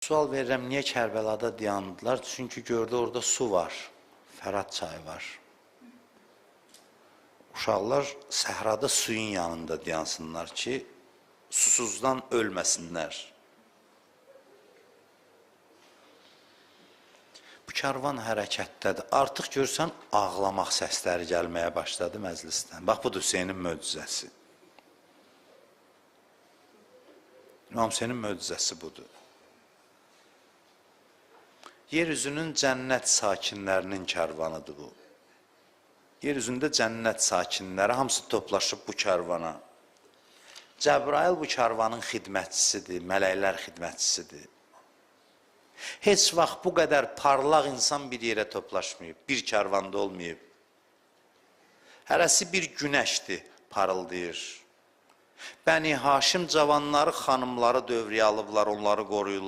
Sual verirəm, niyə Kərbəlada dayandılar? Çünki gördü orada su var, Fərat çayı var. Uşaqlar səhrada suyun yanında dayansınlar ki, susuzdan ölməsinlər. Bu karvan hərəkətdədir. Artıq görsən, ağlamaq səsləri gəlməyə başladı məclisdən. Bax, budur Hüseynin möcüzəsi. İmam Hüseynin möcüzəsi budur. Yeryüzünün cənnət sakinlərinin kərvanıdır bu. Yeryüzündə cənnət sakinləri hamısı toplaşıb bu kərvana. Cəbrail bu kərvanın xidmətçisidir, mələklər xidmətçisidir. Heç vaxt bu qədər parlaq insan bir yerə toplaşmayıb, bir kərvanda olmayıb. Hərəsi bir günəşdir, parıldayır. Bəni Haşim cavanları, xanımları dövrəyə alıblar, onları qoruyurlar.